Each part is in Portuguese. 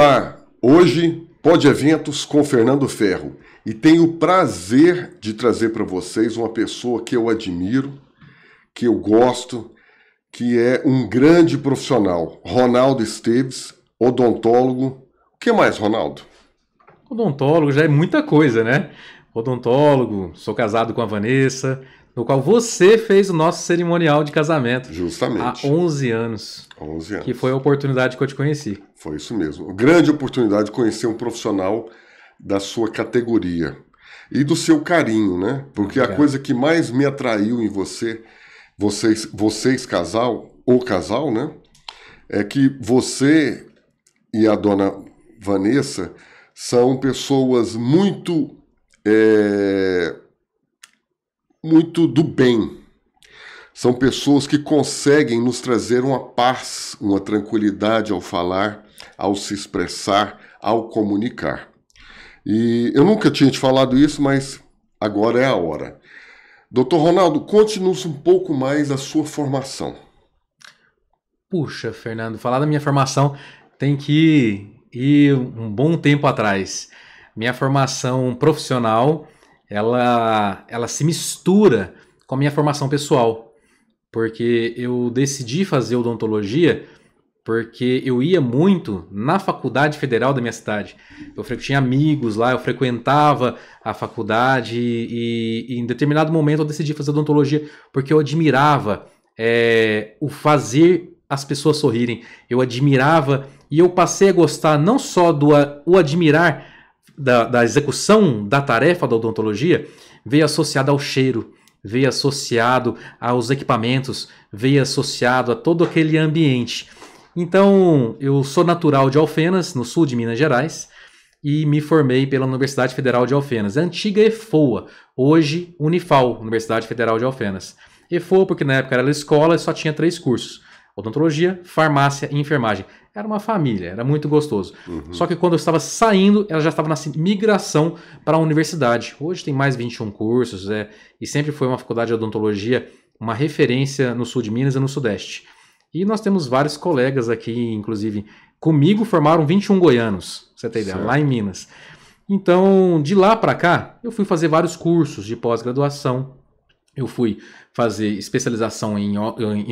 Olá, hoje Pod Eventos com Fernando Ferro e tenho o prazer de trazer para vocês uma pessoa que eu admiro, que eu gosto, que é um grande profissional, Ronaldo Esteves, odontólogo. O que mais, Ronaldo? Odontólogo já é muita coisa, né? Odontólogo, sou casado com a Vanessa, no qual você fez o nosso cerimonial de casamento. Justamente. Há 11 anos. 11 anos. Que foi a oportunidade que eu te conheci. Foi isso mesmo. Grande oportunidade de conhecer um profissional da sua categoria e do seu carinho, né? Porque a coisa que mais me atraiu em vocês casal, né? É que você e a dona Vanessa são pessoas muito do bem. São pessoas que conseguem nos trazer uma paz, uma tranquilidade ao falar, ao se expressar, ao comunicar. E eu nunca tinha te falado isso, mas agora é a hora. Doutor Ronaldo, conte-nos um pouco mais da sua formação. Puxa, Fernando, falar da minha formação tem que ir um bom tempo atrás. Minha formação profissional, ela se mistura com a minha formação pessoal. Porque eu decidi fazer odontologia porque eu ia muito na faculdade federal da minha cidade. Eu tinha amigos lá, eu frequentava a faculdade e em determinado momento eu decidi fazer odontologia porque eu admirava o fazer as pessoas sorrirem. Eu admirava e eu passei a gostar não só o admirar da execução da tarefa da odontologia, veio associado ao cheiro, veio associado aos equipamentos, veio associado a todo aquele ambiente. Então, eu sou natural de Alfenas, no sul de Minas Gerais, e me formei pela Universidade Federal de Alfenas, a antiga EFOA, hoje Unifal, Universidade Federal de Alfenas. EFOA porque na época era escola e só tinha 3 cursos, odontologia, farmácia e enfermagem. Era uma família, era muito gostoso. Uhum. Só que quando eu estava saindo, ela já estava na migração para a universidade. Hoje tem mais 21 cursos, e sempre foi uma faculdade de odontologia, uma referência no sul de Minas e no sudeste. E nós temos vários colegas aqui, inclusive comigo formaram 21 goianos, pra você ter ideia, lá em Minas. Então, de lá para cá, eu fui fazer vários cursos de pós-graduação. Eu fui fazer especialização em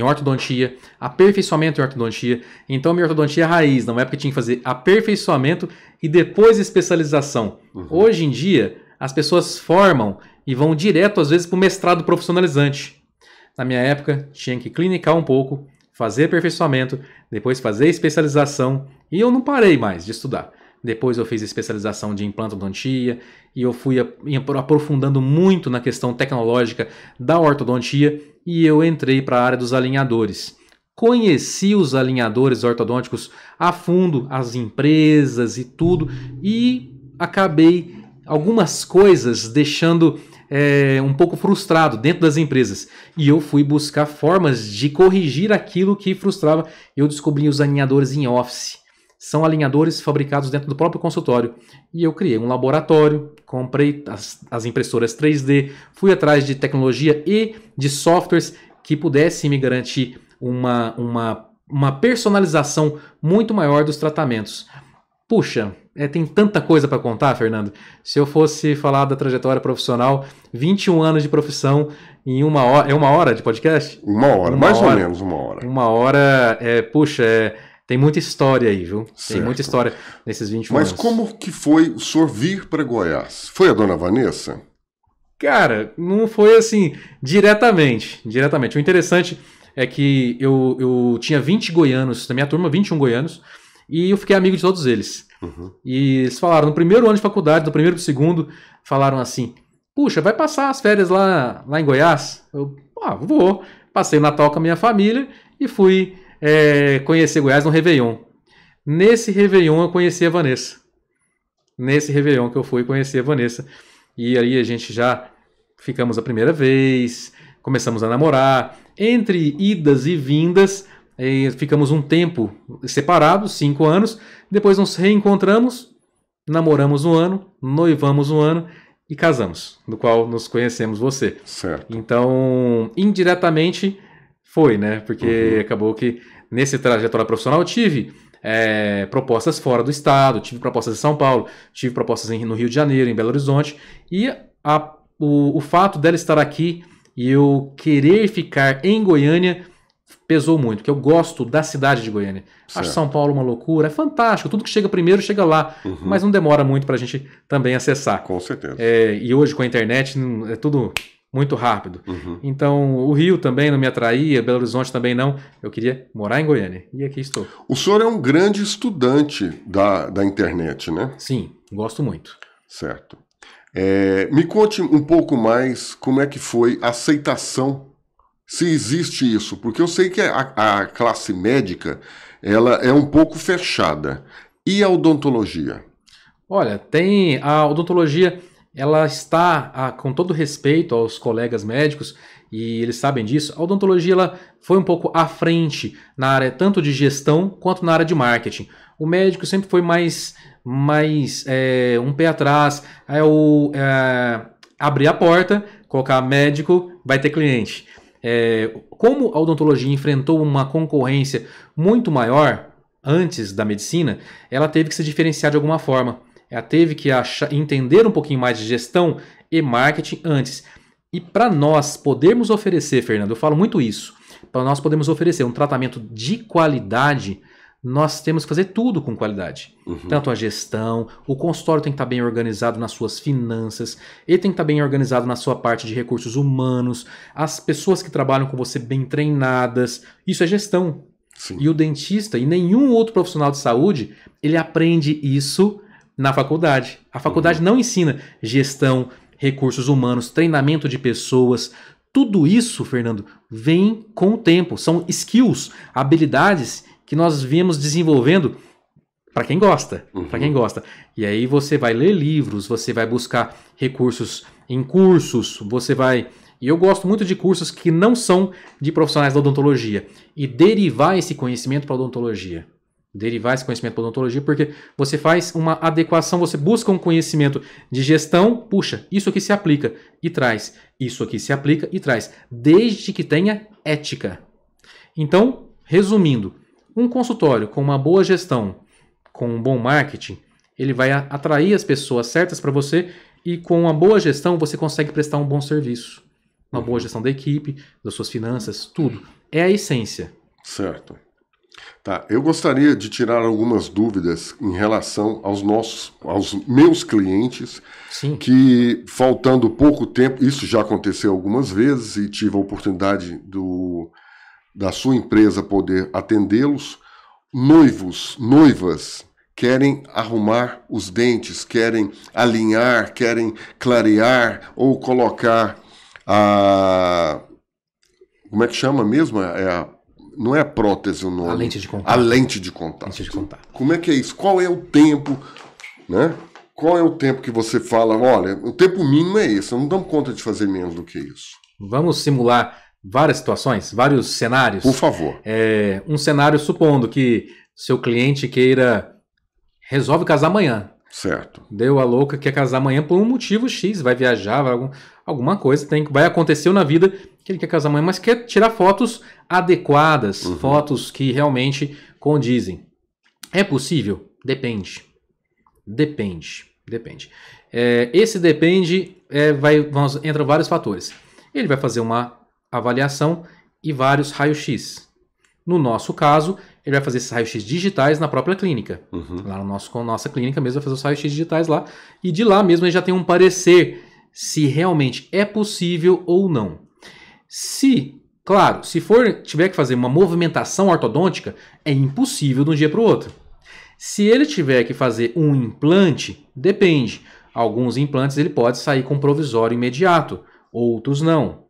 ortodontia, aperfeiçoamento em ortodontia. Então, minha ortodontia é raiz. Na época tinha que fazer aperfeiçoamento e depois especialização. Uhum. Hoje em dia, as pessoas formam e vão direto, às vezes, para o mestrado profissionalizante. Na minha época, tinha que clinicar um pouco, fazer aperfeiçoamento, depois fazer especialização. E eu não parei mais de estudar. Depois eu fiz especialização de implantodontia e eu fui aprofundando muito na questão tecnológica da ortodontia e eu entrei para a área dos alinhadores. Conheci os alinhadores ortodônticos a fundo, as empresas e tudo, e acabei algumas coisas deixando um pouco frustrado dentro das empresas. E eu fui buscar formas de corrigir aquilo que frustrava. Eu descobri os alinhadores em office. São alinhadores fabricados dentro do próprio consultório. E eu criei um laboratório, comprei as impressoras 3D, fui atrás de tecnologia e de softwares que pudessem me garantir uma personalização muito maior dos tratamentos. Puxa, tem tanta coisa para contar, Fernando. Se eu fosse falar da trajetória profissional, 21 anos de profissão em 1 hora. É 1 hora de podcast? 1 hora, mais ou menos 1 hora. 1 hora, tem muita história aí, viu? Certo. Tem muita história nesses 21 anos. Mas como que foi o senhor vir para Goiás? Foi a dona Vanessa? Cara, não foi assim, diretamente. O interessante é que eu tinha 20 goianos, na minha turma, 21 goianos, e eu fiquei amigo de todos eles. Uhum. E eles falaram, no primeiro ano de faculdade, do primeiro para o segundo, falaram assim, puxa, vai passar as férias lá em Goiás? Eu, vou. Passei o Natal com a minha família e fui conhecer Goiás no Réveillon. Nesse Réveillon eu conheci a Vanessa. Nesse Réveillon que eu fui conhecer a Vanessa. E aí a gente já ficamos a primeira vez, começamos a namorar. Entre idas e vindas, ficamos um tempo separados, 5 anos. Depois nos reencontramos, namoramos 1 ano, noivamos 1 ano e casamos, no qual nos conhecemos você. Certo. Então, indiretamente foi, né? Porque acabou que nesse trajetória profissional eu tive propostas fora do estado, tive propostas em São Paulo, tive propostas no Rio de Janeiro, em Belo Horizonte, e o fato dela estar aqui e eu querer ficar em Goiânia pesou muito, porque eu gosto da cidade de Goiânia. Certo. Acho São Paulo uma loucura, é fantástico, tudo que chega primeiro chega lá, mas não demora muito para a gente também acessar. Com certeza. E hoje com a internet é tudo muito rápido. Então o Rio também não me atraía, Belo Horizonte também não, eu queria morar em Goiânia, e aqui estou. O senhor é um grande estudante da internet, né? Sim, gosto muito. Certo. Me conte um pouco mais como é que foi a aceitação, se existe isso, porque eu sei que a classe médica ela é um pouco fechada. E a odontologia? Olha, tem a odontologia, ela está, com todo respeito aos colegas médicos, e eles sabem disso, a odontologia ela foi um pouco à frente na área tanto de gestão quanto na área de marketing. O médico sempre foi mais um pé atrás, abrir a porta, colocar médico, vai ter cliente. Como a odontologia enfrentou uma concorrência muito maior antes da medicina, ela teve que se diferenciar de alguma forma. Ela teve que entender um pouquinho mais de gestão e marketing antes. E para nós podermos oferecer, Fernando, eu falo muito isso, para nós podermos oferecer um tratamento de qualidade, nós temos que fazer tudo com qualidade. Tanto a gestão, o consultório tem que estar bem organizado nas suas finanças, ele tem que estar bem organizado na sua parte de recursos humanos, as pessoas que trabalham com você bem treinadas, isso é gestão. Sim. E o dentista e nenhum outro profissional de saúde, ele aprende isso na faculdade. A faculdade não ensina gestão, recursos humanos, treinamento de pessoas. Tudo isso, Fernando, vem com o tempo. São skills, habilidades que nós viemos desenvolvendo para quem gosta. Para quem gosta. E aí você vai ler livros, você vai buscar recursos em cursos, você vai... E eu gosto muito de cursos que não são de profissionais da odontologia. E derivar esse conhecimento para a odontologia. Derivar esse conhecimento para a odontologia, porque você faz uma adequação, você busca um conhecimento de gestão, puxa, isso aqui se aplica e traz. Isso aqui se aplica e traz. Desde que tenha ética. Então, resumindo, um consultório com uma boa gestão, com um bom marketing, ele vai atrair as pessoas certas para você e com uma boa gestão você consegue prestar um bom serviço. Uma boa gestão da equipe, das suas finanças, tudo. É a essência. Certo. Tá, eu gostaria de tirar algumas dúvidas em relação aos meus clientes. Sim. Que faltando pouco tempo, isso já aconteceu algumas vezes e tive a oportunidade da sua empresa poder atendê-los. Noivas querem arrumar os dentes, querem alinhar, querem clarear ou colocar como é que chama mesmo? Não é a prótese o nome. A lente de contato. A lente de contato. Lente de contato. Como é que é isso? Qual é o tempo, né? Qual é o tempo que você fala, olha, o tempo mínimo é esse, não damos conta de fazer menos do que isso. Vamos simular várias situações, vários cenários? Por favor. Um cenário supondo que seu cliente resolve casar amanhã. Certo. Deu a louca, quer casar amanhã por um motivo X, vai viajar, alguma coisa vai acontecer na vida que ele quer casar amanhã, mas quer tirar fotos adequadas, fotos que realmente condizem. É possível? Depende. Esse depende, entram vários fatores. Ele vai fazer uma avaliação e vários raios-x. No nosso caso, ele vai fazer esses raios-x digitais na própria clínica. Lá com a nossa clínica mesmo, vai fazer os raios-x digitais lá. E de lá mesmo ele já tem um parecer se realmente é possível ou não. Se tiver que fazer uma movimentação ortodôntica, é impossível de um dia para o outro. Se ele tiver que fazer um implante, depende. Alguns implantes ele pode sair com provisório imediato, outros não.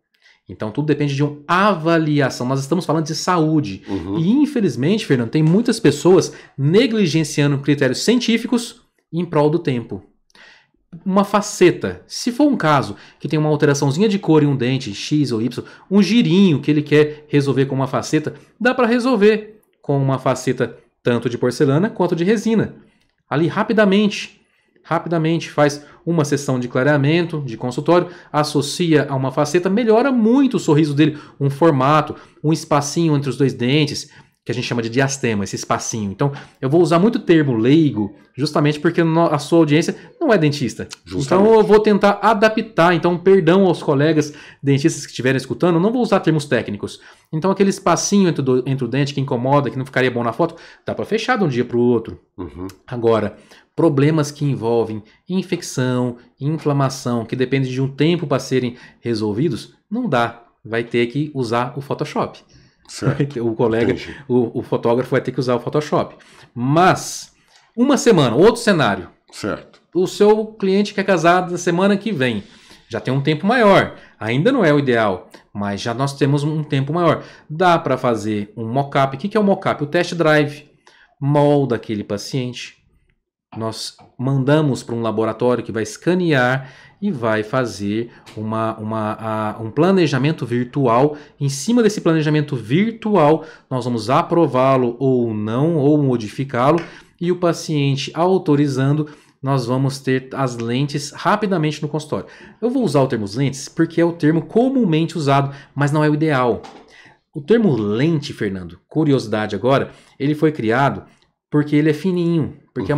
Então tudo depende de uma avaliação. Nós estamos falando de saúde. E infelizmente, Fernando, tem muitas pessoas negligenciando critérios científicos em prol do tempo. Uma faceta, se for um caso que tem uma alteraçãozinha de cor em um dente, X ou Y, um girinho que ele quer resolver com uma faceta, dá para resolver com uma faceta tanto de porcelana quanto de resina. Ali rapidamente faz uma sessão de clareamento, de consultório, associa a uma faceta, melhora muito o sorriso dele, um formato, um espacinho entre os dois dentes. que a gente chama de diastema, esse espacinho. Então, eu vou usar muito termo leigo, justamente porque a sua audiência não é dentista. Justamente. Então, eu vou tentar adaptar. Então, perdão aos colegas dentistas que estiverem escutando, eu não vou usar termos técnicos. Então, aquele espacinho entre o dente que incomoda, que não ficaria bom na foto, dá para fechar de um dia para o outro. Agora, problemas que envolvem infecção, inflamação, que dependem de um tempo para serem resolvidos, não dá. Vai ter que usar o Photoshop. Certo. O colega, o fotógrafo vai ter que usar o Photoshop. Mas, uma semana, outro cenário. Certo. O seu cliente quer casar da semana que vem. Já tem um tempo maior. Ainda não é o ideal, mas já nós temos um tempo maior. Dá para fazer um mock-up. O que é o mock-up? O test drive. Molda aquele paciente. Nós mandamos para um laboratório que vai escanear e vai fazer um planejamento virtual. Em cima desse planejamento virtual, nós vamos aprová-lo ou não, ou modificá-lo. E o paciente autorizando, nós vamos ter as lentes rapidamente no consultório. Eu vou usar o termo lentes porque é o termo comumente usado, mas não é o ideal. O termo lente, Fernando, curiosidade agora, ele foi criado porque ele é fininho. Porque é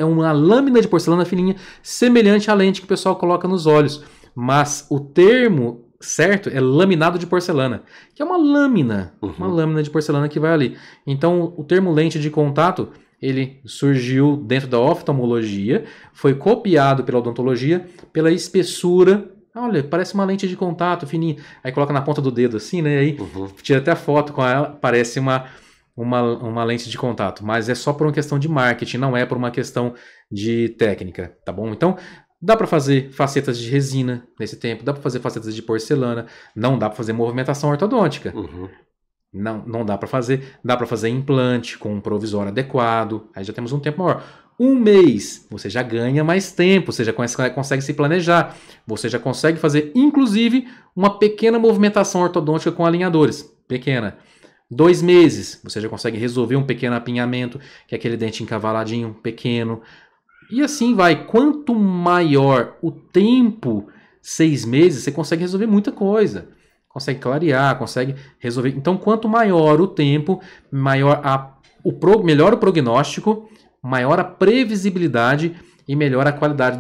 uma lâmina de porcelana fininha, semelhante à lente que o pessoal coloca nos olhos. Mas o termo certo é laminado de porcelana, que é uma lâmina de porcelana que vai ali. Então, o termo lente de contato, ele surgiu dentro da oftalmologia, foi copiado pela odontologia, pela espessura. Olha, parece uma lente de contato fininha. Aí coloca na ponta do dedo assim, né? Aí tira até a foto com ela, parece uma lente de contato, mas é só por uma questão de marketing, não é por uma questão de técnica, tá bom? Então, dá para fazer facetas de resina nesse tempo, dá para fazer facetas de porcelana, não dá para fazer movimentação ortodôntica. Não dá para fazer implante com um provisório adequado, aí já temos um tempo maior. Um mês, você já ganha mais tempo, você já consegue se planejar, você já consegue fazer, inclusive, uma pequena movimentação ortodôntica com alinhadores, pequena. 2 meses, você já consegue resolver um pequeno apinhamento, que é aquele dente encavaladinho, pequeno. E assim vai. Quanto maior o tempo, 6 meses, você consegue resolver muita coisa. Consegue clarear, consegue resolver. Então, quanto maior o tempo, melhor o prognóstico, maior a previsibilidade e melhor a qualidade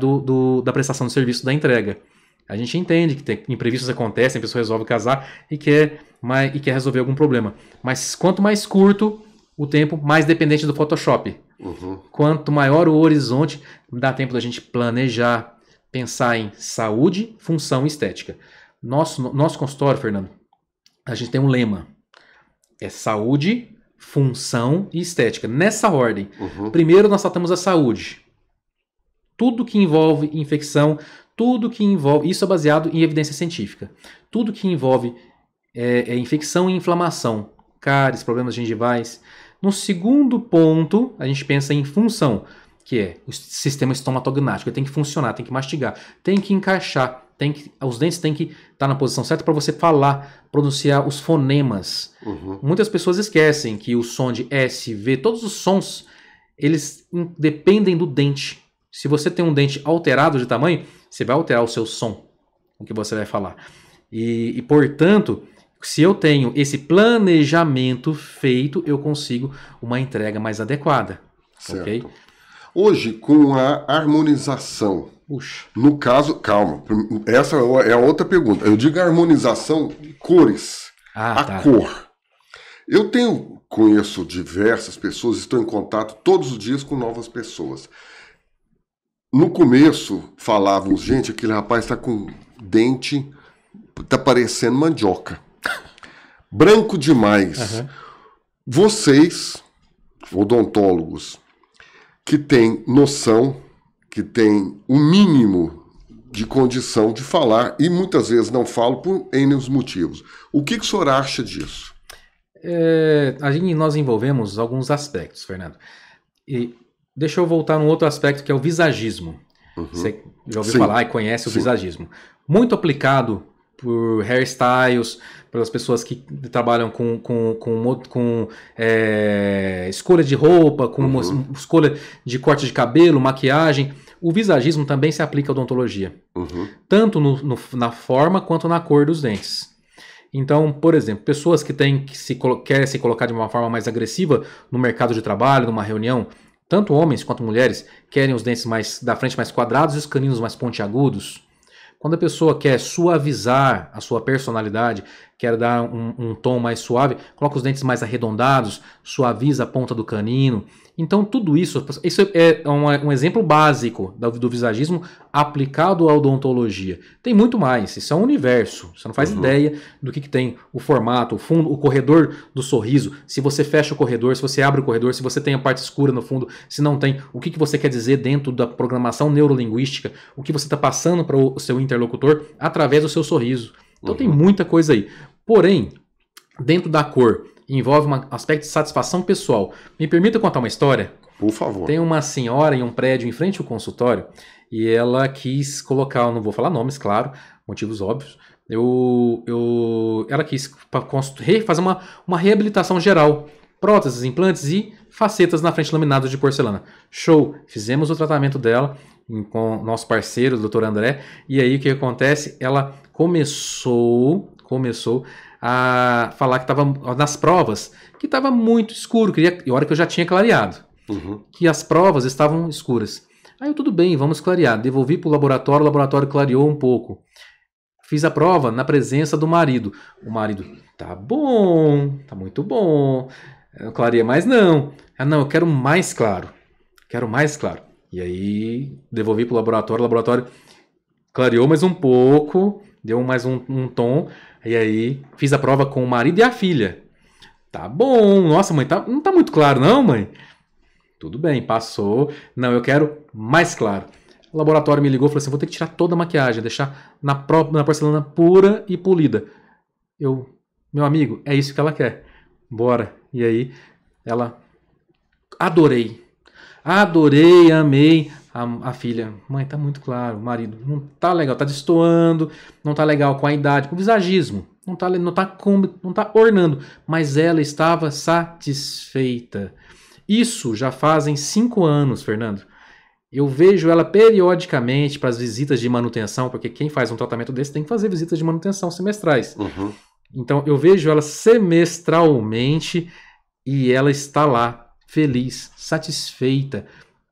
da prestação do serviço da entrega. A gente entende que imprevistos acontecem, a pessoa resolve casar e quer resolver algum problema. Mas quanto mais curto o tempo, mais dependente do Photoshop. Quanto maior o horizonte, dá tempo da gente planejar, pensar em saúde, função e estética. Nosso consultório, Fernando, a gente tem um lema. É saúde, função e estética. Nessa ordem. Primeiro nós tratamos a saúde. Tudo que envolve infecção, tudo que envolve... Isso é baseado em evidência científica. Tudo que envolve infecção e inflamação, cáries, problemas gengivais. No segundo ponto, a gente pensa em função, que é o sistema estomatognático. Ele tem que funcionar, tem que mastigar, tem que encaixar, os dentes têm que estar na posição certa para você falar, pronunciar os fonemas. Muitas pessoas esquecem que o som de S, V, todos os sons, eles dependem do dente. Se você tem um dente alterado de tamanho, você vai alterar o seu som, o que você vai falar. E portanto, se eu tenho esse planejamento feito, eu consigo uma entrega mais adequada. Certo. Okay? Hoje, com a harmonização, no caso, calma, essa é a outra pergunta. Eu digo a harmonização de cores, cor. Eu conheço diversas pessoas, estou em contato todos os dias com novas pessoas. No começo, falávamos, gente, aquele rapaz está com dente, está parecendo mandioca. Branco demais. Vocês, odontólogos, que têm noção, que têm o mínimo de condição de falar, e muitas vezes não falo por N motivos. O que o senhor acha disso? Nós envolvemos alguns aspectos, Fernando. E deixa eu voltar num outro aspecto que é o visagismo. Você já ouviu falar e conhece o visagismo. Muito aplicado por hairstyles, pelas pessoas que trabalham com escolha de roupa, com escolha de corte de cabelo, maquiagem. O visagismo também se aplica à odontologia. Tanto na forma quanto na cor dos dentes. Então, por exemplo, pessoas que querem se colocar de uma forma mais agressiva no mercado de trabalho, numa reunião, tanto homens quanto mulheres querem os dentes mais da frente mais quadrados e os caninos mais pontiagudos. Quando a pessoa quer suavizar a sua personalidade, quer dar um tom mais suave, coloca os dentes mais arredondados, suaviza a ponta do canino. Então tudo isso é um exemplo básico do visagismo aplicado à odontologia. Tem muito mais, isso é um universo. Você não faz ideia do que tem o formato, o fundo, o corredor do sorriso. Se você fecha o corredor, se você abre o corredor, se você tem a parte escura no fundo, se não tem, o que você quer dizer dentro da programação neurolinguística, o que você está passando para o seu interlocutor através do seu sorriso. Então tem muita coisa aí. Porém, dentro da cor, envolve um aspecto de satisfação pessoal. Me permita contar uma história? Por favor. Tem uma senhora em um prédio em frente ao consultório e ela quis colocar, eu não vou falar nomes, claro, motivos óbvios. Ela quis fazer uma reabilitação geral. Próteses, implantes e facetas na frente laminadas de porcelana. Show! Fizemos o tratamento dela com o nosso parceiro, o Dr. André. E aí o que acontece? Ela começou a falar que estava nas provas, que estava muito escuro, e a hora que eu já tinha clareado, que as provas estavam escuras. Aí eu, tudo bem, vamos clarear. Devolvi para o laboratório clareou um pouco. Fiz a prova na presença do marido. O marido, tá bom, tá muito bom. Eu clareia mais não. Ah não, eu quero mais claro. E aí devolvi para o laboratório clareou mais um pouco, deu mais um tom. E aí fiz a prova com o marido e a filha. Tá bom, nossa mãe, não tá muito claro não, mãe? Tudo bem, passou. Não, eu quero mais claro. O laboratório me ligou e falou assim, vou ter que tirar toda a maquiagem, deixar na porcelana pura e polida. Meu amigo, é isso que ela quer. Bora. E aí, ela... Adorei, amei. A filha, mãe, tá muito claro, o marido, não tá legal, tá destoando, não tá legal com a idade, com o visagismo, não tá ornando, mas ela estava satisfeita. Isso já fazem 5 anos, Fernando. Eu vejo ela periodicamente para as visitas de manutenção, porque quem faz um tratamento desse tem que fazer visitas de manutenção semestrais. Então eu vejo ela semestralmente e ela está lá, feliz, satisfeita,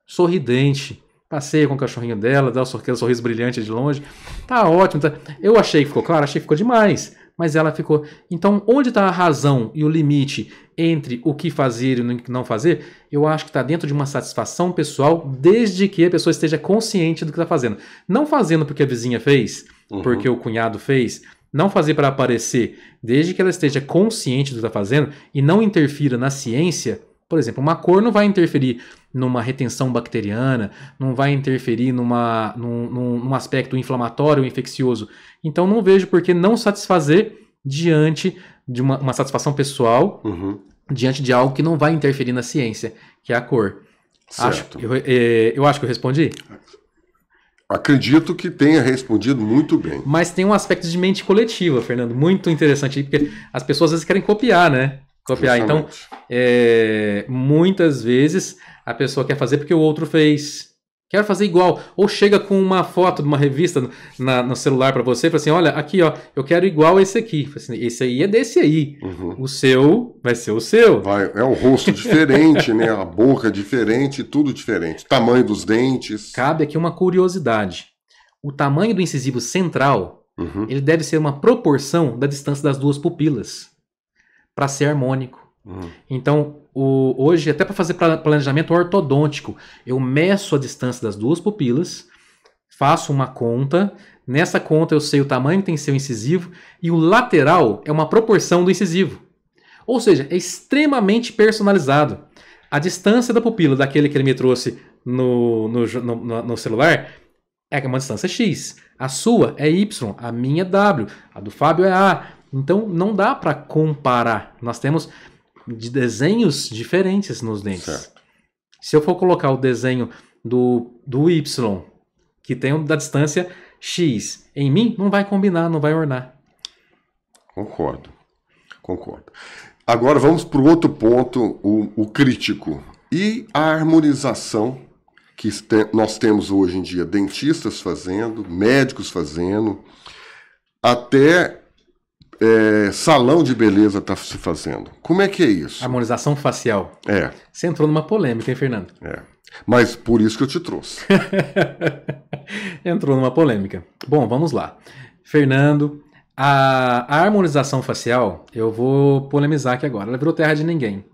sorridente. Passeia com o cachorrinho dela, dá aquele sorriso brilhante de longe. Tá ótimo. Eu achei que ficou claro, achei que ficou demais. Mas ela ficou... Então, onde está a razão e o limite entre o que fazer e o que não fazer? Eu acho que está dentro de uma satisfação pessoal, desde que a pessoa esteja consciente do que está fazendo. Não fazendo porque a vizinha fez, porque o cunhado fez. Não fazer para aparecer, desde que ela esteja consciente do que está fazendo e não interfira na ciência. Por exemplo, uma cor não vai interferir numa retenção bacteriana, não vai interferir num aspecto inflamatório ou infeccioso. Então não vejo por que não satisfazer diante de uma satisfação pessoal, diante de algo que não vai interferir na ciência, que é a cor. Eu acho que eu respondi? Acredito que tenha respondido muito bem. Mas tem um aspecto de mente coletiva, Fernando, muito interessante, porque as pessoas às vezes querem copiar, né? Copiar. Então, muitas vezes a pessoa quer fazer porque o outro fez. Quero fazer igual. Ou chega com uma foto de uma revista no celular para você e fala assim, olha, aqui, ó, eu quero igual esse aqui. Assim, esse aí é desse aí. O seu vai ser o seu. É um rosto diferente, né? A boca diferente, tudo diferente. Tamanho dos dentes. Cabe aqui uma curiosidade. O tamanho do incisivo central, ele deve ser uma proporção da distância das duas pupilas, para ser harmônico. Então, hoje, até para fazer planejamento ortodôntico, eu meço a distância das duas pupilas, faço uma conta, nessa conta eu sei o tamanho que tem que ser o incisivo, e o lateral é uma proporção do incisivo. Ou seja, é extremamente personalizado. A distância da pupila daquele que ele me trouxe no celular é uma distância X. A sua é Y, a minha é W, a do Fábio é A. Então não dá para comparar. Nós temos de desenhos diferentes nos dentes. Certo. Se eu for colocar o desenho do Y, que tem da distância X, em mim, não vai combinar, não vai ornar. Concordo. Agora vamos para o outro ponto, o crítico. E a harmonização que nós temos hoje em dia, dentistas fazendo, médicos fazendo, até salão de beleza está se fazendo. Como é que é isso? Harmonização facial. Você entrou numa polêmica, hein, Fernando? Mas por isso que eu te trouxe. Entrou numa polêmica. Bom, vamos lá. Fernando, a harmonização facial, eu vou polemizar aqui agora. Ela virou terra de ninguém.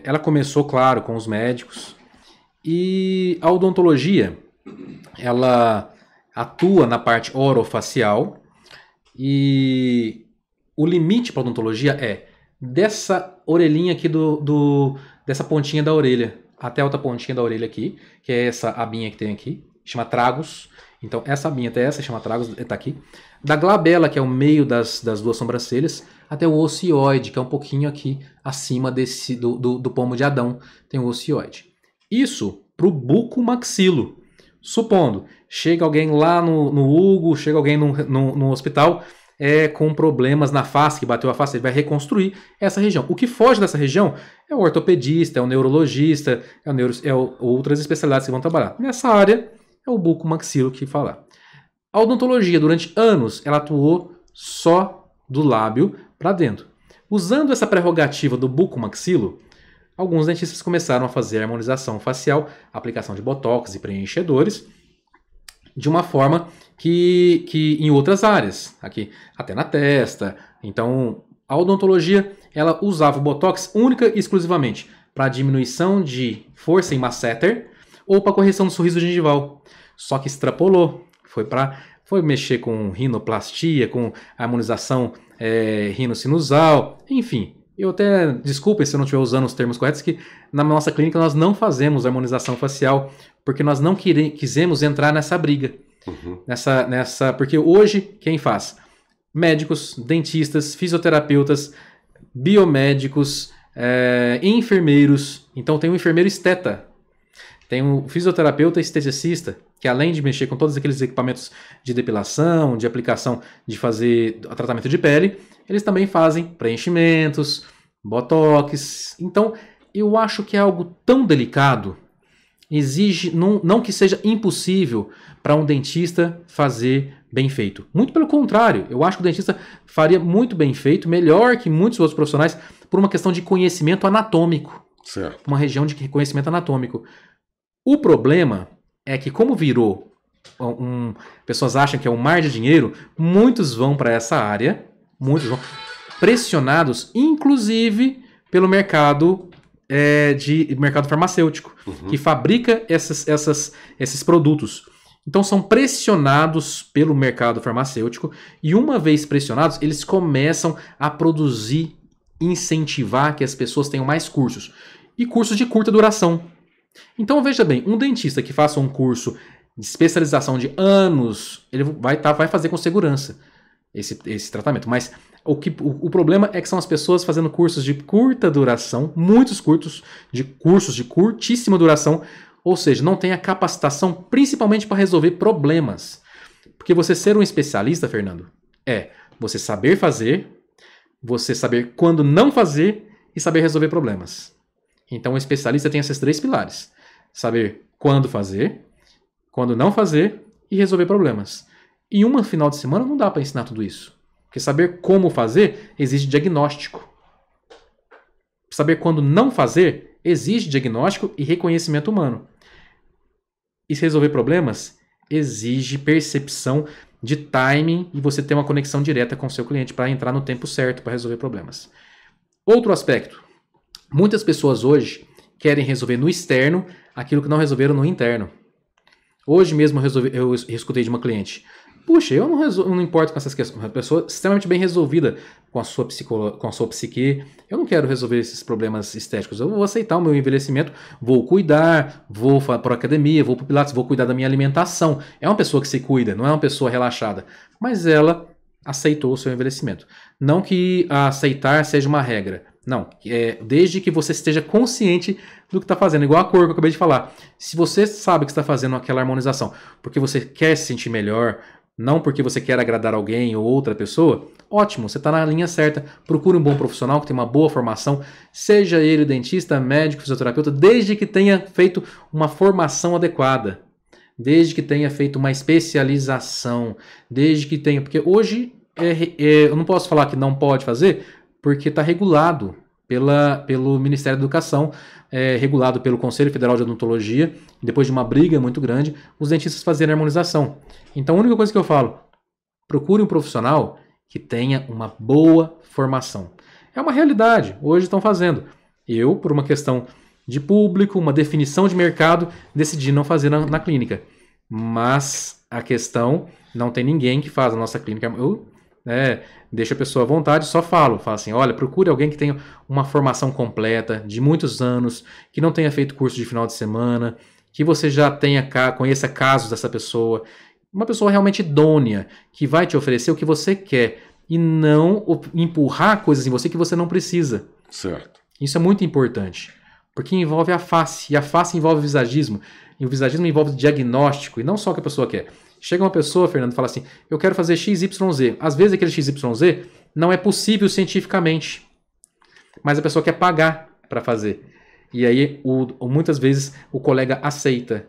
Ela começou, claro, com os médicos. E a odontologia, ela atua na parte orofacial. E o limite para a odontologia é dessa orelhinha aqui, dessa pontinha da orelha, até a outra pontinha da orelha aqui, que é essa abinha que tem aqui, chama tragus. Então, essa abinha até essa chama tragus, está aqui. Da glabela, que é o meio das duas sobrancelhas, até o ocioide, que é um pouquinho aqui acima do pomo de Adão, tem o ocioide. Isso para o bucomaxilo. Supondo, chega alguém lá no Hugo, chega alguém no hospital com problemas na face, que bateu a face, ele vai reconstruir essa região. O que foge dessa região é o ortopedista, é o neurologista, outras especialidades que vão trabalhar. Nessa área é o bucomaxilo que fala. A odontologia, durante anos, ela atuou só do lábio para dentro. Usando essa prerrogativa do bucomaxilo, alguns dentistas começaram a fazer harmonização facial, aplicação de botox e preenchedores, de uma forma que em outras áreas, aqui até na testa. Então, a odontologia, ela usava o botox única e exclusivamente para diminuição de força em masseter ou para correção do sorriso gengival. Só que extrapolou, foi mexer com rinoplastia, com harmonização rinocinusal, enfim. Eu até, desculpem se eu não estiver usando os termos corretos, que na nossa clínica nós não fazemos harmonização facial, porque nós não quisemos entrar nessa briga. Porque hoje, quem faz? Médicos, dentistas, fisioterapeutas, biomédicos, enfermeiros. Então tem o enfermeiro esteta, tem o fisioterapeuta esteticista, que além de mexer com todos aqueles equipamentos de depilação, de aplicação, de fazer tratamento de pele, eles também fazem preenchimentos, botox. Então, eu acho que é algo tão delicado, exige, não que seja impossível para um dentista fazer bem feito. Muito pelo contrário, eu acho que o dentista faria muito bem feito, melhor que muitos outros profissionais, por uma questão de conhecimento anatômico. Certo. Uma região de conhecimento anatômico. O problema é que, como virou, pessoas acham que é um mar de dinheiro, muitos vão para essa área, muitos vão pressionados, inclusive pelo mercado mercado farmacêutico, que fabrica esses produtos. Então são pressionados pelo mercado farmacêutico e uma vez pressionados, eles começam a produzir, incentivar que as pessoas tenham mais cursos. E cursos de curta duração. Então veja bem, um dentista que faça um curso de especialização de anos, ele vai fazer com segurança esse tratamento. Mas o problema é que são as pessoas fazendo cursos de curta duração, muitos cursos de curtíssima duração, ou seja, não tem a capacitação principalmente para resolver problemas. Porque você ser um especialista, Fernando, é você saber fazer, você saber quando não fazer e saber resolver problemas. Então o especialista tem esses 3 pilares. Saber quando fazer, quando não fazer e resolver problemas. E uma final de semana não dá para ensinar tudo isso. Porque saber como fazer exige diagnóstico. Saber quando não fazer exige diagnóstico e reconhecimento humano. E se resolver problemas exige percepção de timing e você ter uma conexão direta com o seu cliente para entrar no tempo certo para resolver problemas. Outro aspecto. Muitas pessoas hoje querem resolver no externo aquilo que não resolveram no interno. Hoje mesmo eu escutei de uma cliente. Puxa, eu não importo com essas questões. Uma pessoa extremamente bem resolvida com a sua psique. Eu não quero resolver esses problemas estéticos. Eu vou aceitar o meu envelhecimento, vou cuidar, vou para academia, vou para o Pilates, vou cuidar da minha alimentação. É uma pessoa que se cuida, não é uma pessoa relaxada. Mas ela aceitou o seu envelhecimento. Não que aceitar seja uma regra. Não, desde que você esteja consciente do que está fazendo. Igual a cor que eu acabei de falar. Se você sabe que está fazendo aquela harmonização porque você quer se sentir melhor, não porque você quer agradar alguém ou outra pessoa, ótimo, você está na linha certa. Procure um bom profissional que tenha uma boa formação, seja ele dentista, médico, fisioterapeuta, desde que tenha feito uma formação adequada. desde que tenha feito uma especialização, desde que tenha... Porque hoje eu não posso falar que não pode fazer, porque está regulado pelo Ministério da Educação, regulado pelo Conselho Federal de Odontologia, depois de uma briga muito grande, os dentistas fazerem harmonização. Então a única coisa que eu falo, procure um profissional que tenha uma boa formação. É uma realidade, hoje estão fazendo. Eu, por uma questão de público, uma definição de mercado, decidi não fazer na clínica. Mas a questão, não tem ninguém que faz a nossa clínica. Eu deixo a pessoa à vontade, só falo assim, olha, procure alguém que tenha uma formação completa, de muitos anos, que não tenha feito curso de final de semana, que você já conheça casos dessa pessoa, uma pessoa realmente idônea, que vai te oferecer o que você quer, e não empurrar coisas em você que você não precisa. Certo. Isso é muito importante. Porque envolve a face, e a face envolve o visagismo, e o visagismo envolve diagnóstico, e não só o que a pessoa quer. Chega uma pessoa, Fernando, e fala assim, eu quero fazer XYZ. Às vezes aquele XYZ não é possível cientificamente, mas a pessoa quer pagar para fazer. E aí, muitas vezes, o colega aceita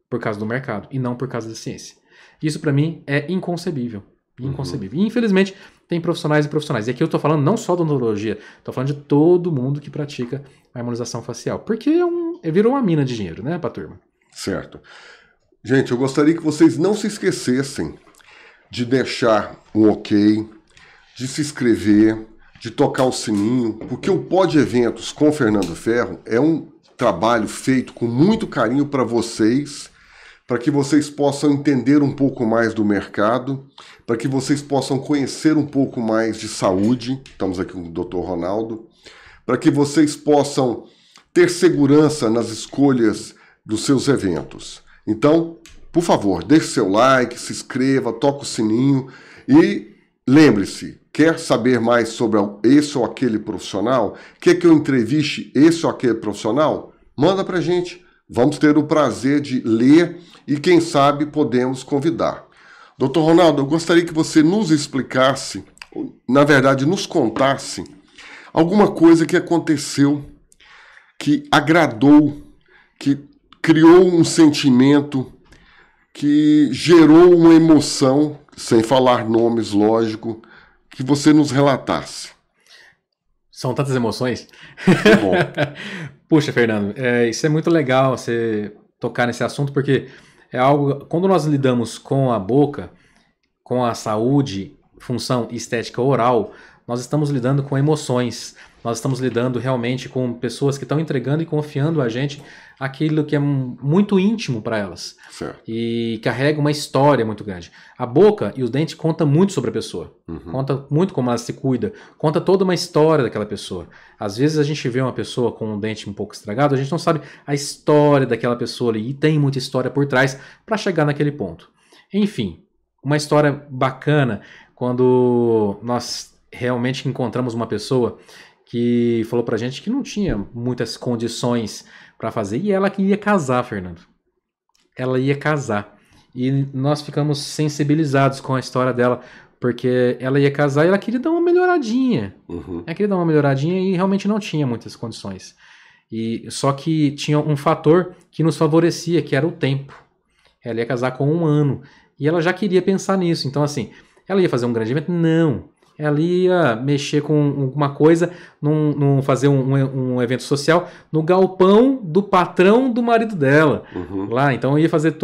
por causa do mercado, e não por causa da ciência. Isso para mim é inconcebível. Inconcebível. E infelizmente tem profissionais e profissionais. E aqui eu estou falando não só da odontologia, estou falando de todo mundo que pratica a harmonização facial. Porque virou uma mina de dinheiro, né, pra turma? Certo. Gente, eu gostaria que vocês não se esquecessem de deixar um ok, de se inscrever, de tocar o sininho, porque o Pod Eventos com Fernando Ferro é um trabalho feito com muito carinho para vocês, para que vocês possam entender um pouco mais do mercado, para que vocês possam conhecer um pouco mais de saúde, estamos aqui com o Dr. Ronaldo, para que vocês possam ter segurança nas escolhas dos seus eventos. Então, por favor, deixe seu like, se inscreva, toque o sininho e lembre-se, quer saber mais sobre esse ou aquele profissional? Quer que eu entreviste esse ou aquele profissional? Manda pra gente. Vamos ter o prazer de ler e, quem sabe, podemos convidar. Dr. Ronaldo, eu gostaria que você nos explicasse, na verdade, nos contasse alguma coisa que aconteceu, que agradou, que criou um sentimento, que gerou uma emoção, sem falar nomes, lógico, que você nos relatasse. São tantas emoções. Muito bom. Puxa, Fernando, isso é muito legal você tocar nesse assunto, porque é algo, quando nós lidamos com a boca, com a saúde, função estética oral, nós estamos lidando com emoções, nós estamos lidando realmente com pessoas que estão entregando e confiando a gente aquilo que é muito íntimo para elas. Certo. E carrega uma história muito grande. A boca e os dentes contam muito sobre a pessoa. Conta muito como ela se cuida. Conta toda uma história daquela pessoa. Às vezes a gente vê uma pessoa com um dente um pouco estragado, a gente não sabe a história daquela pessoa ali. E tem muita história por trás para chegar naquele ponto. Enfim, uma história bacana quando nós realmente encontramos uma pessoa que falou pra gente que não tinha muitas condições para fazer, e ela que ia casar, Fernando. Ela ia casar. E nós ficamos sensibilizados com a história dela, porque ela ia casar e ela queria dar uma melhoradinha. Ela queria dar uma melhoradinha e realmente não tinha muitas condições. Só que tinha um fator que nos favorecia, que era o tempo. Ela ia casar com 1 ano. E ela já queria pensar nisso. Então, assim, ela ia fazer um grande evento? Não. Ela ia mexer com alguma coisa, fazer um evento social no galpão do patrão do marido dela. Lá, então ia fazer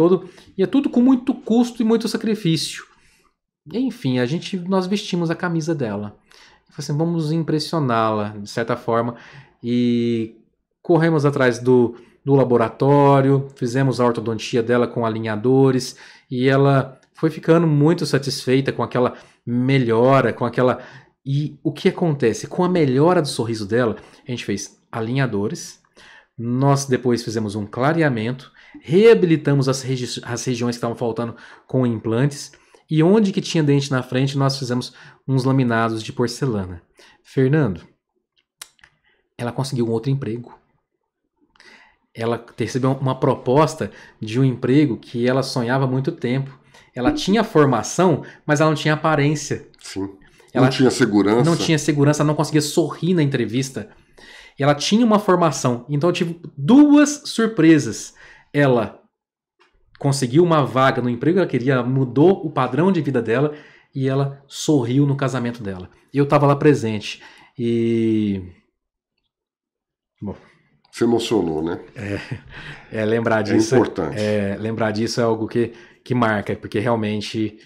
ia tudo com muito custo e muito sacrifício. Enfim, nós vestimos a camisa dela. Assim, vamos impressioná-la, de certa forma, e corremos atrás do laboratório, fizemos a ortodontia dela com alinhadores, e ela foi ficando muito satisfeita com aquela melhora, E o que acontece? Com a melhora do sorriso dela, a gente fez alinhadores, nós depois fizemos um clareamento, reabilitamos as regiões que estavam faltando com implantes, e onde que tinha dente na frente, nós fizemos uns laminados de porcelana. Fernando, ela conseguiu um outro emprego. Ela recebeu uma proposta de um emprego que ela sonhava há muito tempo. Ela tinha formação, mas ela não tinha aparência. Sim. Ela não tinha segurança. Não tinha segurança, ela não conseguia sorrir na entrevista. E ela tinha uma formação. Então eu tive 2 surpresas. Ela conseguiu uma vaga no emprego que ela queria, mudou o padrão de vida dela e ela sorriu no casamento dela. Eu estava lá presente e... Bom, se emocionou, né? Lembrar disso... É importante. Lembrar disso é algo que marca, porque realmente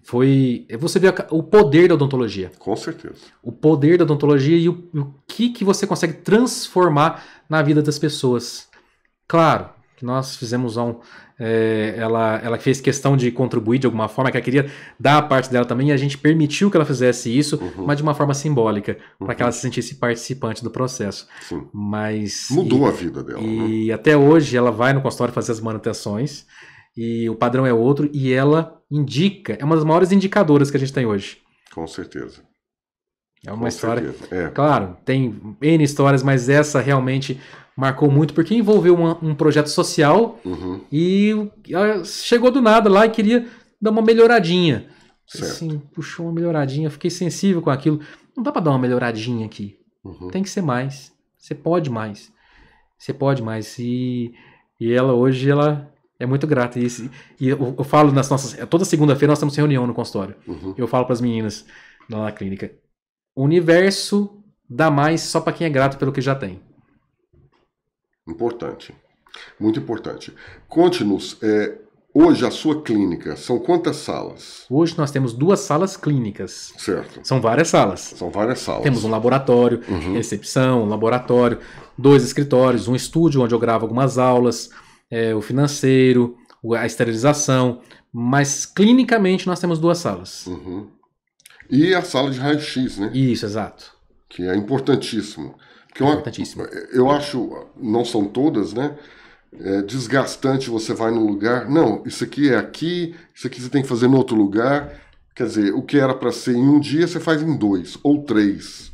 foi... Você vê o poder da odontologia. Com certeza. O poder da odontologia e o que você consegue transformar na vida das pessoas. Claro, que nós fizemos ela fez questão de contribuir de alguma forma, que ela queria dar a parte dela também, e a gente permitiu que ela fizesse isso, mas de uma forma simbólica, para que ela se sentisse participante do processo. Sim. Mas mudou a vida dela. E até hoje ela vai no consultório fazer as manutenções, e o padrão é outro, e ela indica, é uma das maiores indicadoras que a gente tem hoje. Com certeza. É uma história... Claro, tem N histórias, mas essa realmente marcou muito, porque envolveu um projeto social e chegou do nada lá e queria dar uma melhoradinha. Certo. Assim, puxou uma melhoradinha, fiquei sensível com aquilo. Não dá pra dar uma melhoradinha aqui. Tem que ser mais. Você pode mais. Você pode mais. E ela hoje, ela é muito grata. E eu falo nas nossas... Toda segunda-feira nós temos reunião no consultório. Eu falo pras meninas lá na clínica. O universo dá mais só para quem é grato pelo que já tem. Importante. Muito importante. Conte-nos, hoje a sua clínica, são quantas salas? Hoje nós temos 2 salas clínicas. Certo. São várias salas. São várias salas. Temos um laboratório, recepção, um laboratório, 2 escritórios, um estúdio onde eu gravo algumas aulas, o financeiro, a esterilização, mas clinicamente nós temos 2 salas. E a sala de raio-x, né? Isso, exato. Que é importantíssimo. Importantíssimo. Eu acho, não são todas, né? É desgastante, você vai num lugar, não, isso aqui é aqui, isso aqui você tem que fazer em outro lugar. Quer dizer, o que era para ser em um dia, você faz em 2 ou 3.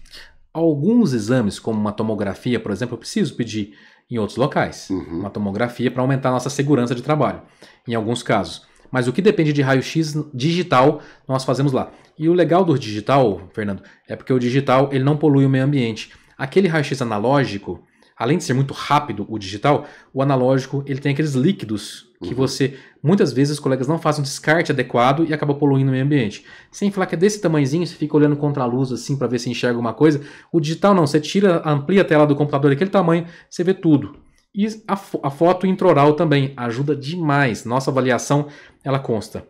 Alguns exames, como uma tomografia, por exemplo, eu preciso pedir em outros locais. Uma tomografia para aumentar a nossa segurança de trabalho, em alguns casos. Mas o que depende de raio-x digital, nós fazemos lá. E o legal do digital, Fernando, é porque o digital ele não polui o meio ambiente. Aquele raio-x analógico, além de ser muito rápido o digital, o analógico ele tem aqueles líquidos que muitas vezes os colegas não fazem um descarte adequado e acaba poluindo o meio ambiente. Sem falar que é desse tamanhozinho, você fica olhando contra a luz assim para ver se enxerga alguma coisa. O digital não, você amplia a tela do computador daquele tamanho, você vê tudo. E a foto intraoral também ajuda demais. Nossa avaliação ela consta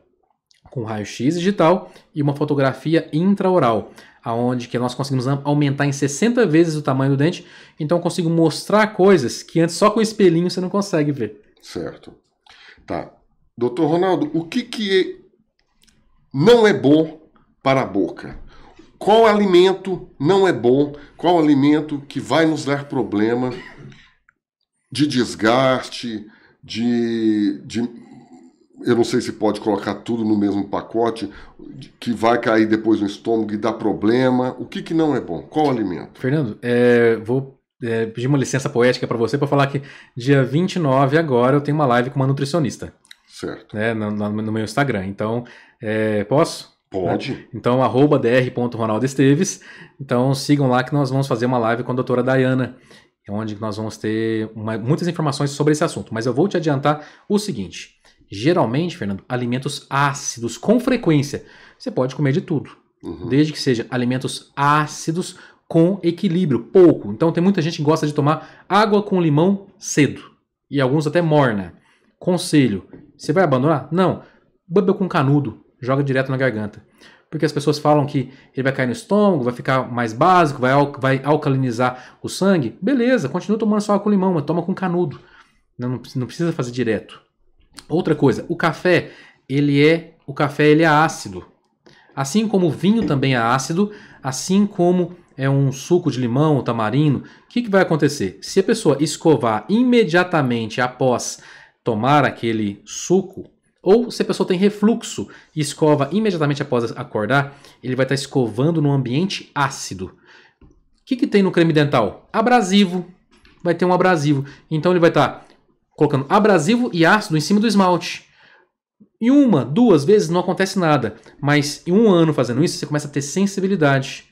com raio-x digital e uma fotografia intraoral, aonde que nós conseguimos aumentar em 60 vezes o tamanho do dente, então eu consigo mostrar coisas que antes só com o espelhinho você não consegue ver. Certo. Tá. Doutor Ronaldo, o que não é bom para a boca? Qual alimento não é bom? Qual alimento que vai nos dar problema de desgaste, eu não sei se pode colocar tudo no mesmo pacote, que vai cair depois no estômago e dar problema. O que não é bom? Qual alimento? Fernando, vou pedir uma licença poética para você para falar que dia 29 agora eu tenho uma live com uma nutricionista. Certo. No meu Instagram. Então, posso? Pode. Então, @dr.ronaldoesteves. Então, sigam lá que nós vamos fazer uma live com a doutora Dayana, onde nós vamos ter muitas informações sobre esse assunto. Mas eu vou te adiantar o seguinte. Geralmente, Fernando, alimentos ácidos com frequência. Você pode comer de tudo. Desde que seja alimentos ácidos com equilíbrio, pouco. Então tem muita gente que gosta de tomar água com limão cedo. E alguns até morna. Conselho, você vai abandonar? Não. Beba com canudo, joga direto na garganta. Porque as pessoas falam que ele vai cair no estômago, vai ficar mais básico, vai alcalinizar o sangue. Beleza, continua tomando só água com limão, mas toma com canudo. Não precisa fazer direto. Outra coisa, o café ele é ácido. Assim como o vinho também é ácido, assim como é um suco de limão ou tamarindo, o que vai acontecer? Se a pessoa escovar imediatamente após tomar aquele suco, ou se a pessoa tem refluxo e escova imediatamente após acordar, ele vai estar escovando num ambiente ácido. O que tem no creme dental? Abrasivo. Vai ter um abrasivo. Então ele vai estar colocando abrasivo e ácido em cima do esmalte. E 1, 2 vezes não acontece nada. Mas em 1 ano fazendo isso, você começa a ter sensibilidade.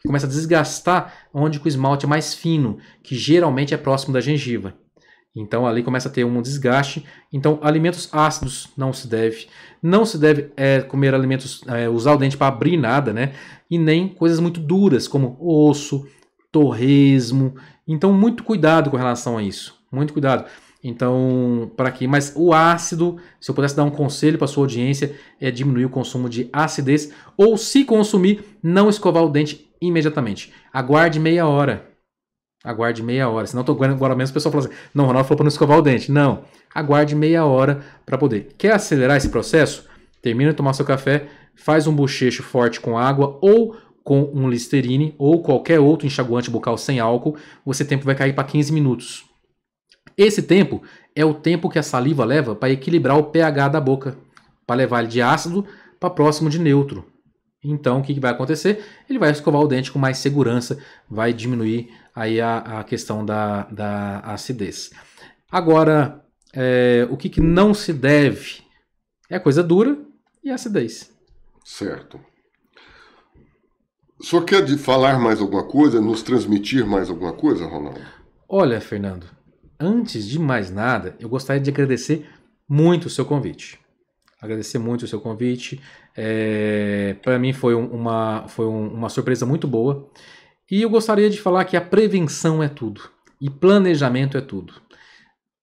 Começa a desgastar onde o esmalte é mais fino, que geralmente é próximo da gengiva. Então ali começa a ter um desgaste. Então alimentos ácidos não se deve. Não se deve comer alimentos, usar o dente para abrir nada, né? E nem coisas muito duras como osso, torresmo. Então muito cuidado com relação a isso. Muito cuidado. Então, para aqui. Mas o ácido, se eu pudesse dar um conselho para sua audiência, é diminuir o consumo de acidez. Ou se consumir, não escovar o dente imediatamente. Aguarde meia hora. Aguarde meia hora. Senão, agora mesmo o pessoal fala assim, não, o Ronaldo falou para não escovar o dente. Não. Aguarde meia hora para poder. Quer acelerar esse processo? Termina de tomar seu café, faz um bochecho forte com água ou com um Listerine ou qualquer outro enxaguante bucal sem álcool. Você tempo vai cair para 15 minutos. Esse tempo é o tempo que a saliva leva para equilibrar o pH da boca, para levar ele de ácido para próximo de neutro. Então, o que vai acontecer? Ele vai escovar o dente com mais segurança, vai diminuir aí a questão da acidez. Agora, o que não se deve é coisa dura e acidez. Certo. O senhor quer falar mais alguma coisa, nos transmitir mais alguma coisa, Ronaldo? Olha, Fernando, antes de mais nada, eu gostaria de agradecer muito o seu convite. Agradecer muito o seu convite. Para mim foi uma surpresa muito boa. E eu gostaria de falar que a prevenção é tudo. E planejamento é tudo.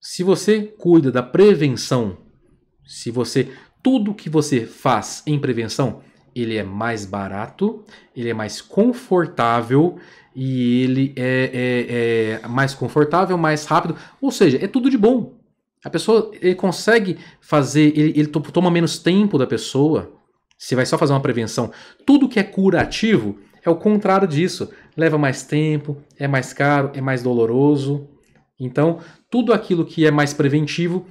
Se você cuida da prevenção, tudo que você faz em prevenção, ele é mais barato, ele é mais confortável e ele é mais confortável, mais rápido. Ou seja, é tudo de bom. A pessoa ele consegue fazer, ele toma menos tempo da pessoa. Se vai só fazer uma prevenção. Tudo que é curativo é o contrário disso. Leva mais tempo, é mais caro, é mais doloroso. Então, tudo aquilo que é mais preventivo,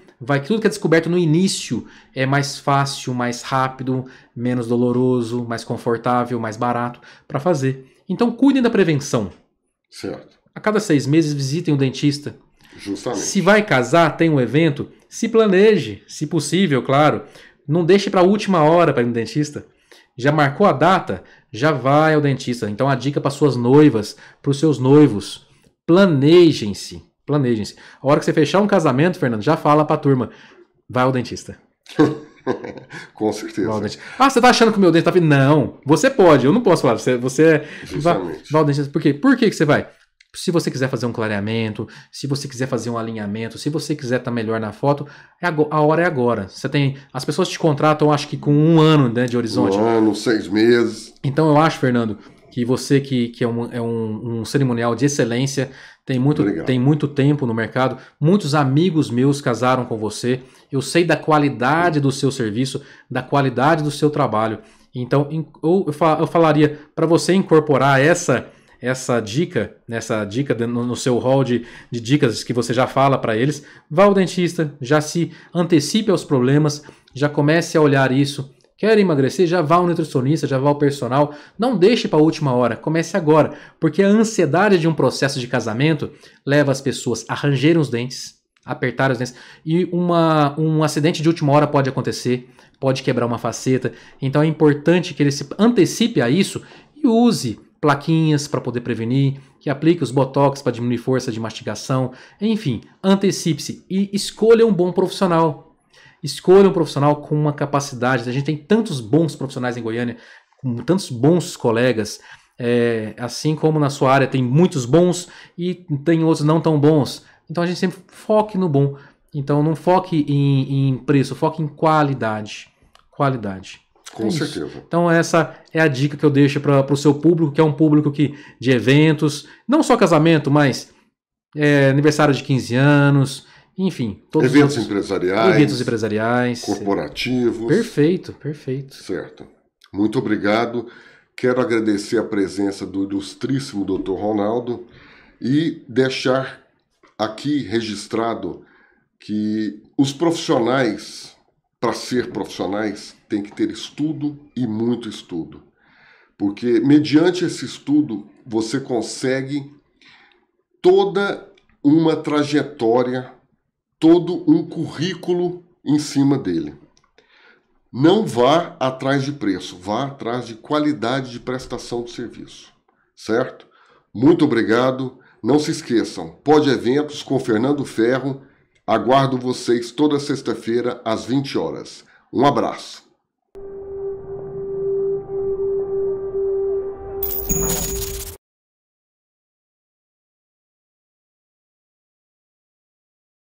tudo que é descoberto no início é mais fácil, mais rápido, menos doloroso, mais confortável, mais barato para fazer. Então, cuidem da prevenção. Certo. A cada 6 meses, visitem o dentista. Justamente. Se vai casar, tem um evento, se planeje, se possível, claro. Não deixe para a última hora para ir no dentista. Já marcou a data? Já vai ao dentista. Então a dica para suas noivas, para os seus noivos, planejem-se. Planejem-se. A hora que você fechar um casamento, Fernando, já fala para a turma, vai ao dentista. Com certeza. Você tá achando que o meu dente tá vindo? Não, você pode, eu não posso falar. Você vai ao dentista. Por quê? Por que você vai? Se você quiser fazer um clareamento, se você quiser fazer um alinhamento, se você quiser estar melhor na foto, a hora é agora. As pessoas te contratam, acho que com 1 ano, né, de horizonte. 1 ano, 6 meses. Então eu acho, Fernando, que você que é um cerimonial de excelência, tem muito tempo no mercado, muitos amigos meus casaram com você, eu sei da qualidade do seu serviço, da qualidade do seu trabalho. Então eu falaria para você incorporar essa dica no seu hall de dicas que você já fala para eles, vá ao dentista, já se antecipe aos problemas, já comece a olhar isso. Quer emagrecer? Já vá ao nutricionista, já vá ao personal. Não deixe para a última hora, comece agora, porque a ansiedade de um processo de casamento leva as pessoas a rangerem os dentes, apertarem os dentes, e um acidente de última hora pode acontecer, pode quebrar uma faceta. Então é importante que ele se antecipe a isso e use plaquinhas para poder prevenir, que aplique os botox para diminuir força de mastigação, enfim, antecipe-se e escolha um bom profissional. Escolha um profissional com uma capacidade. A gente tem tantos bons profissionais em Goiânia, com tantos bons colegas, assim como na sua área tem muitos bons e tem outros não tão bons. Então a gente sempre foque no bom. Então não foque em preço, foque em qualidade. Qualidade. Com certeza. Então essa é a dica que eu deixo para o seu público, que é um público de eventos, não só casamento, mas aniversário de 15 anos, enfim. Todos eventos empresariais. Corporativos. Perfeito. Certo. Muito obrigado. Quero agradecer a presença do ilustríssimo Dr. Ronaldo e deixar aqui registrado que os profissionais, para ser profissionais, tem que ter estudo e muito estudo. Porque mediante esse estudo você consegue toda uma trajetória, todo um currículo em cima dele. Não vá atrás de preço, vá atrás de qualidade de prestação de serviço. Certo? Muito obrigado. Não se esqueçam, Pod Eventos com Fernando Ferro. Aguardo vocês toda sexta-feira às 20 horas. Um abraço.